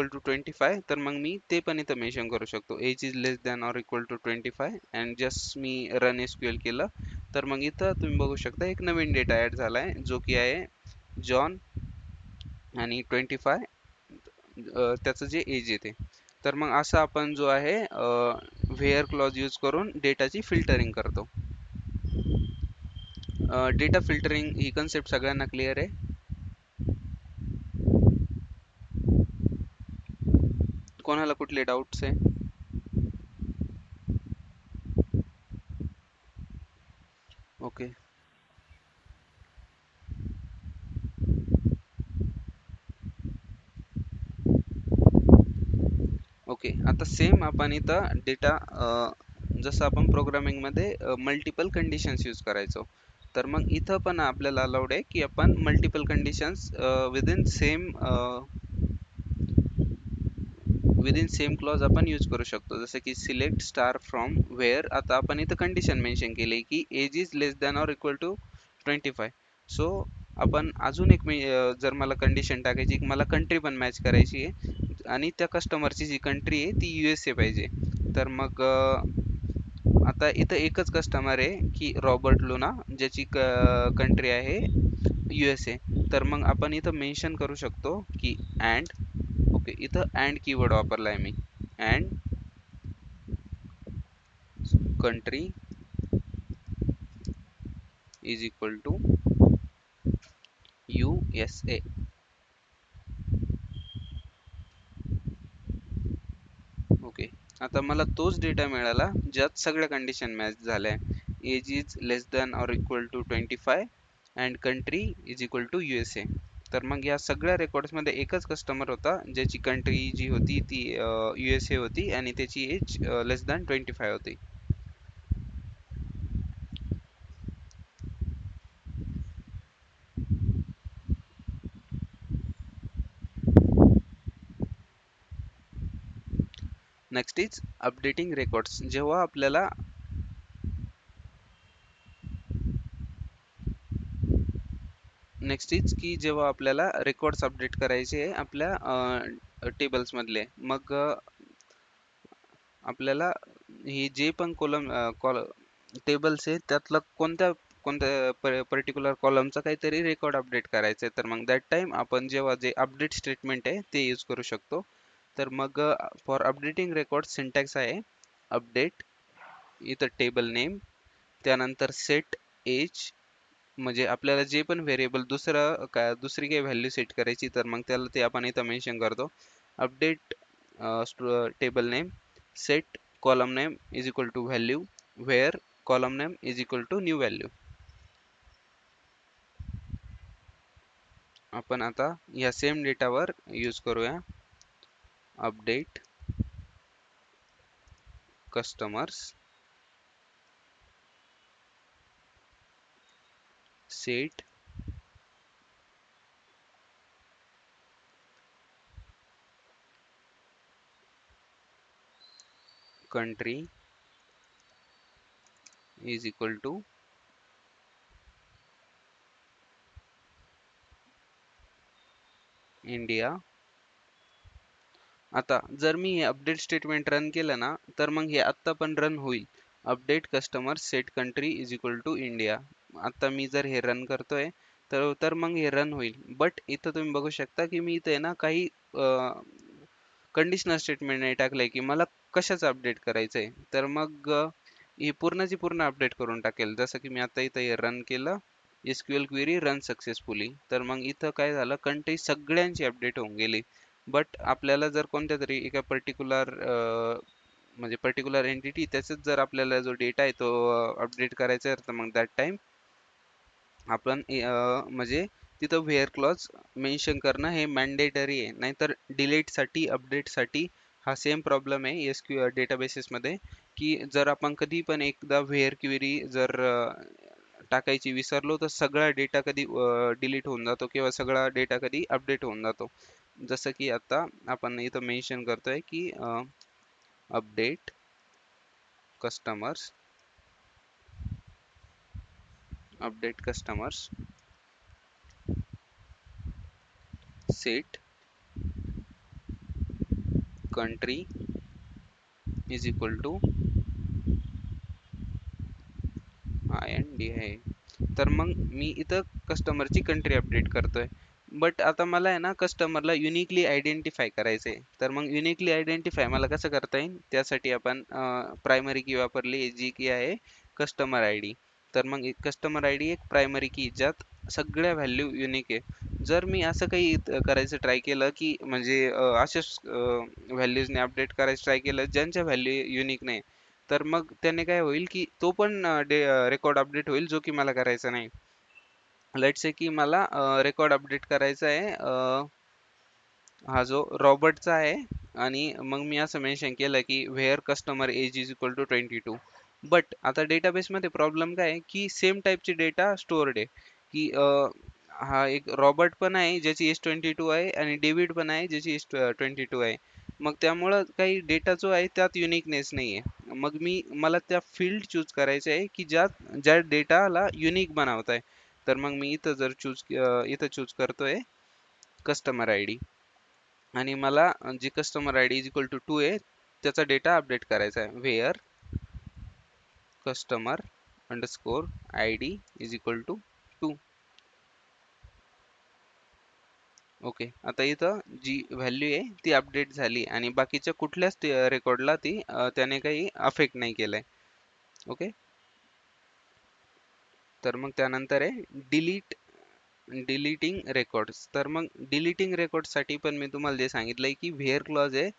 to 25. तर मग मी ते पण इथं मेन्शन करू शकतो, age is less than or equal to 25 and just मी रन एसक्यूएल केलं. तर मग इथं तुम्ही बघू शकता एक नवीन डेटा ॲड झाला आहे जो की आहे जॉन आणि 25 त्याचं जे एज येते. तर मग असं आपण जो आहे व्हेअर क्लॉज यूज करून डेटाची फिल्टरिंग करतो. डेटा फिल्टरिंग ही कन्सेप्ट सगळ्यांना क्लिअर आहे. कोणाला कुठले डाऊट्स आहे? ओके, ओके, आता सेम आपण इथं डेटा जसं आपण प्रोग्रामिंग मध्ये मल्टिपल कंडिशन्स यूज करायचो, तर मग इथं पण आपल्याला अलाउड आहे की आपण multiple conditions within same clause आपण यूज करू शकतो. जसं की सिलेक्ट स्टार फ्रॉम वेअर. आता आपण इथं कंडिशन मेन्शन केली की age is less than or equal to 25. So आपण अजून एक जर मला कंडिशन टाकायची की मला कंट्री पण मॅच करायची आहे आणि त्या कस्टमरची जी कंट्री आहे ती USA पाहिजे, तर मग आता इथं एकच कस्टमर आहे की रॉबर्ट लुना, ज्याची कंट्री आहे USA. तर मग आपण इथं मेन्शन करू शकतो की अँड. ओके, इथं अँड कीवर्ड वापरलाय मी. And country is equal to USA. Okay, आता मला तोच डेटा मिळाला ज्यात सगळ्या कंडिशन मॅच झाल्या. Age is less than or equal to 25 and country is equal to USA. तर मग या सगळ्या रेकॉर्ड्स मध्ये एकच कस्टमर होता ज्याची कंट्री जी होती ती USA होती आणि त्याची एज लेस दॅन 25 होती. Next is updating records. जेव्हा आपल्याला नेक्स्ट इज की जेव्हा आपल्याला रेकॉर्ड्स अपडेट करायचे आहे आपल्या टेबल्स मधले, मग आपल्याला हे जे पण टेबल्स आहे त्यातलं कोणत्या कोणत्या पर्टिक्युलर कॉलमचा काहीतरी रेकॉर्ड अपडेट करायचं आहे, तर मग दॅट टाइम आपण जेव्हा जे अपडेट स्टेटमेंट आहे ते यूज करू शकतो. तर मग फॉर अपडेटिंग रेकॉर्ड सिंटॅक्स आहे अपडेट, इथं टेबल नेम, त्यानंतर सेट एज, म्हणजे आपल्याला जे पण व्हेरिएबल दुसरी काही व्हॅल्यू सेट करायची तर मग त्याला ते आपण इथं मेन्शन करतो. Update table name, set column name is equal to value, where column name is equal to new value. आपण आता या सेम डेटावर यूज करूया update customers set country is equal to India. आता जर मी हे अपडेट स्टेटमेंट रन केलं ना तर मग हे आत्ता पण रन होईल. Update customer set country is equal to India. आता मी जर हे रन करतोय तर मग हे रन होईल. बट इथं तुम्ही बघू शकता की मी इथे ना काही कंडिशनल स्टेटमेंट नाही टाकलंय की मला कशाचं अपडेट करायचंय, तर मग ही पूर्णची पूर्ण अपडेट करून टाकेल. जसं की मी आता इथं हे रन केलं, SQL क्वेरी रन सक्सेसफुली, तर मग इथं काय झालं, कंट्री सगळ्यांची अपडेट होऊन गेली. बट आपल्याला जर कोणत्या तरी एका म्हणजे पर्टिक्युलर एंटिटी त्याच्यात जर आपल्याला जो डेटा आहे तो अपडेट करायचा आहे, तर मग दॅट टाइम आपण म्हणजे तिथं व्हेअर क्लॉज मेन्शन करणं हे मॅन्डेटरी आहे. नाहीतर डिलीटसाठी अपडेटसाठी हा सेम प्रॉब्लेम आहे डेटाबेसेस मध्ये, की जर आपण कधी पण एकदा व्हेअर क्वेरी जर टाकायची विसरलो तर सगळा डेटा कधी डिलीट होऊन जातो किंवा सगळा डेटा कधी अपडेट होऊन जातो. जसं की आता आपण इथं मेन्शन करतोय की update customers set country is equal to IND. तर मग मी इथं कस्टमरची कंट्री अपडेट करतोय. बट आता मला आहे ना कस्टमरला युनिकली आयडेंटिफाय करायचंय, तर मग युनिकली आयडेंटिफाय मला कसं करता येईल, त्यासाठी आपण प्रायमरी की वापरली जी की आहे कस्टमर ID. तर मग कस्टमर ID एक प्रायमरी की ज्यात सगळ्या व्हॅल्यू युनिक आहे. जर मी असं काही करायचं ट्राय केलं की म्हणजे अशाच व्हॅल्यूजने अपडेट करायचं ट्राय केलं ज्यांच्या व्हॅल्यू युनिक नाही, तर मग त्याने काय होईल की तो पण रेकॉर्ड अपडेट होईल जो की मला करायचा नाही. लेट्स से की मला रेकॉर्ड अपडेट करायचा आहे हा जो रॉबर्टचा आहे. आणि मग मी असं मेन्शन केलं की where customer age is equal to 22. But आता डेटाबेस मध्ये प्रॉब्लेम काय आहे की सेम टाईपची डेटा स्टोअर्ड आहे की हा एक रॉबर्ट पण आहे ज्याची एज 22 आहे आणि डेव्हिड पण आहे ज्याची एज 22 आहे. मग त्यामुळं काही डेटा जो आहे त्यात युनिकनेस नाही आहे. मग मला त्या फील्ड चूज करायचे आहे की ज्या डेटाला युनिक बनवत आहे. तर मग मी इथं चूज करतोय कस्टमर आय डी. आणि मला जी customer I D is equal to 2 आहे त्याचा डेटा अपडेट करायचा आहे. Where customer underscore I D is equal to 2. Okay, आता इथं जी व्हॅल्यू आहे ती अपडेट झाली आणि बाकीच्या कुठल्याच रेकॉर्डला त्याने काही अफेक्ट नाही केलंय. ओके, तर मग त्यानंतर आहे डिलीटिंग रेकॉर्ड्स. तर मग डिलीटिंग रेकॉर्डसाठी पण मी तुम्हाला जे सांगितलंय की व्हेअर क्लॉज आहे.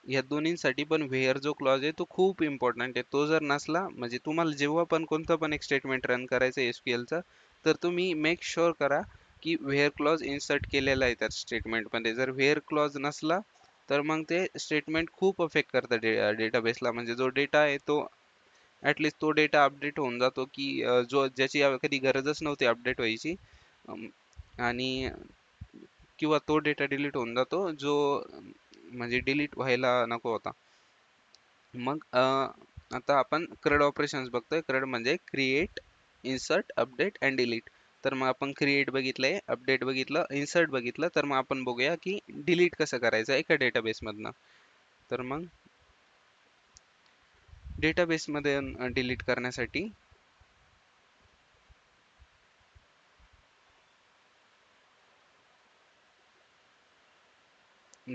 या दोन्हींसाठी पण व्हेअर जो क्लॉज आहे तो खूप इम्पॉर्टंट आहे. तो जर नसला म्हणजे तुम्हाला जेव्हा पण कोणतं पण एक स्टेटमेंट रन करायचं एसक्यूएलचं, तर तुम्ही मेक शुअर करा की व्हेअर क्लॉज इन्सर्ट केलेला आहे त्या स्टेटमेंटमध्ये. जर व्हेअर क्लॉज नसला तर मग ते स्टेटमेंट खूप अफेक्ट करतं डेटाबेसला. म्हणजे जो डेटा आहे तो ऍटलिस्ट तो डेटा अपडेट होऊन जातो की ज्याची कधी गरजच नव्हती अपडेट व्हायची. अम, आणि किंवा तो डेटा डिलीट होऊन जातो जो म्हणजे डिलीट व्हायला नको होता. मग आता आपण CRUD ऑपरेशन्स बघतोय. CRUD म्हणजे create, insert, update and delete. तर मग आपण क्रिएट बघितलंय, अपडेट बघितलं, इन्सर्ट बघितलं. तर मग आपण बघूया की डिलीट कसं करायचं एका डेटाबेस मधनं. तर मग डेटाबेस मध्ये डिलीट करण्यासाठी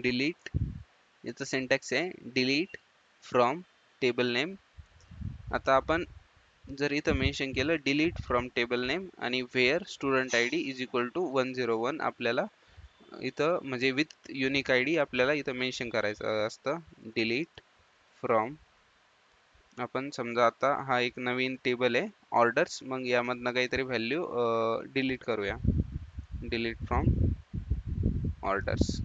डिलीट याचं सिंटॅक्स आहे डिलीट फ्रॉम टेबल नेम. आता आपण जर इथं मेन्शन केलं डिलीट फ्रॉम टेबल नेम आणि where student I D is equal to 101, आपल्याला इथं म्हणजे विथ युनिक आय डी आपल्याला इथं मेन्शन करायचं असतं. डिलीट फ्रॉम, आपण समजा आता हा एक नवीन टेबल आहे ऑर्डर्स, मग यामधनं काहीतरी व्हॅल्यू डिलीट करूया. Delete from orders.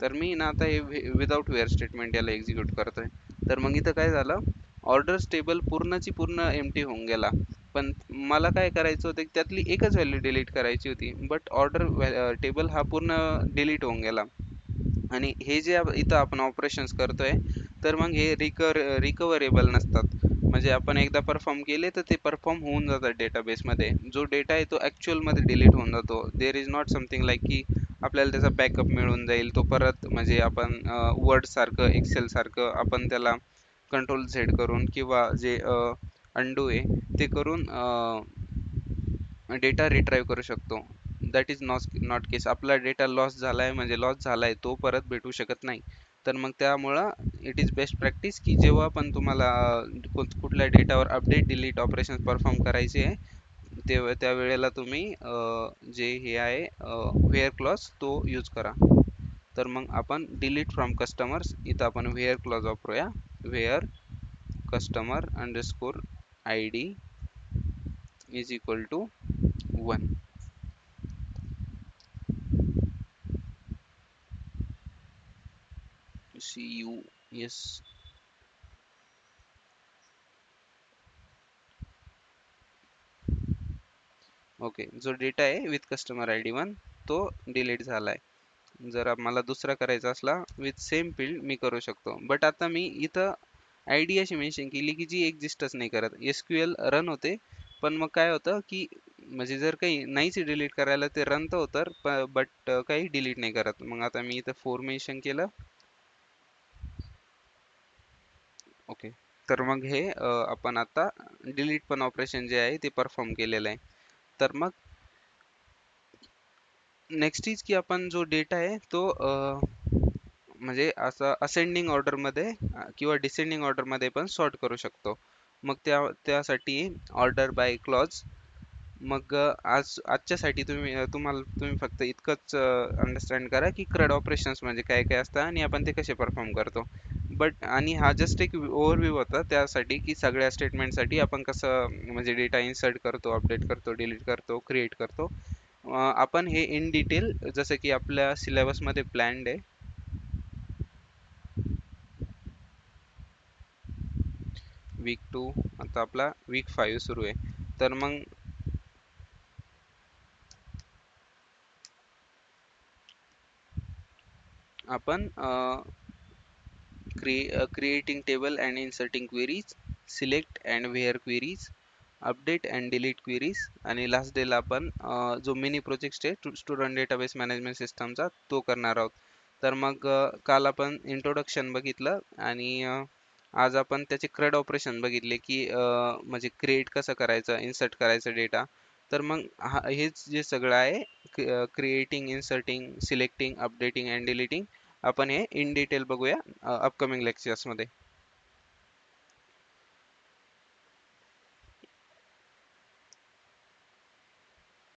तर मी ना आता हे विदाउट वेअर स्टेटमेंट याला एक्झिक्यूट करतोय. तर मग इथं काय झालं, ऑर्डर्स टेबल पूर्णची पूर्ण एम्प्टी होऊन गेला. पण मला काय करायचं होतं की त्यातली एकच व्हॅल्यू डिलीट करायची होती, बट ऑर्डर टेबल हा पूर्ण डिलीट होऊन गेला. आणि हे जे इथं आपण ऑपरेशन्स करतोय तर मग हे रिकव्हरेबल नसतात. म्हणजे आपण एकदा परफॉर्म केले तर ते परफॉर्म होऊन जातात डेटाबेसमध्ये. जो डेटा आहे तो ॲक्च्युअलमध्ये डिलीट होऊन जातो. There is not something like की आपल्याला त्याचा बॅकअप मिळून जाईल तो परत. म्हणजे आपण वर्ड सारखं, एक्सेल सारखं आपण त्याला कंट्रोल झेड करून किंवा जे अंडू आहे ते करून डेटा रिट्राईव्ह करू शकतो. दॅट इज नॉट केस. आपला डेटा लॉस झालाय म्हणजे लॉस झालाय, तो परत भेटू शकत नाही. तर मग त्यामुळं इट इज बेस्ट प्रॅक्टिस की जेव्हा पण तुम्हाला कुठल्या डेटावर अपडेट डिलीट ऑपरेशन परफॉर्म करायचे आहे तेव्हा त्यावेळेला तुम्ही जे हे आहे व्हेअर क्लॉज तो यूज करा. तर मग आपण डिलीट फ्रॉम कस्टमर्स इथं आपण व्हेअर क्लॉज वापरूया. Where customer underscore I D is equal to 1. CUS. Okay, जो डेटा आहे विथ कस्टमर आय डी 1 तो डिलीट झालाय. जर मला दुसरा करायचा असला विथ सेम फील्ड मी करू शकतो. बट आता मी इथं आय डी अशी मेन्शन केली की जी एक्झिस्टच नाही करत. SQL रन होते पण मग काय होतं की म्हणजे जर काही नाहीच डिलीट करायला ते रन तर होतं बट काही डिलीट नाही करत. मग आता मी इथं 4 मेन्शन केलं. ओके, तर मग हे आपण आता डिलीट पण ऑपरेशन जे आहे ते परफॉर्म केलेलं आहे. तर मग नेक्स्ट इज की आपण जो डेटा आहे तो म्हणजे असं असेंडिंग ऑर्डरमध्ये किंवा डिसेंडिंग ऑर्डरमध्ये पण सॉर्ट करू शकतो. मग त्यासाठी ऑर्डर बाय क्लॉज. मग आजच्यासाठी तुम्ही फक्त इतकंच अंडरस्टँड करा की CRUD ऑपरेशन्स म्हणजे काय काय असतं आणि आपण ते कसे परफॉर्म करतो. बट आणि हा जस्ट एक ओव्हरव्ह्यू होता त्यासाठी की सगळ्या स्टेटमेंटसाठी आपण कसं म्हणजे डेटा इन्सर्ट करतो, अपडेट करतो, डिलीट करतो, क्रिएट करतो. आपण हे इन डिटेल जसं की आपल्या सिलेबसमध्ये प्लॅन्ड आहे वीक 2, आता आपला वीक 5 सुरू आहे. तर मग आपण creating table and inserting queries, select and where queries, update and delete queries, आणि लास्ट डेला आपण जो मिनी प्रोजेक्ट आहे स्टुडंट डेटाबेस मॅनेजमेंट सिस्टमचा तो करणार आहोत. तर मग काल आपण इंट्रोडक्शन बघितलं आणि आज आपण त्याचे CRUD ऑपरेशन बघितले की म्हणजे क्रिएट कसं करायचं, इन्सर्ट करायचं डेटा. तर मग हेच जे सगळं आहे creating, inserting, selecting, updating and deleting, आपण हे इन डिटेल बघूया अपकमिंग लेक्चर्समध्ये.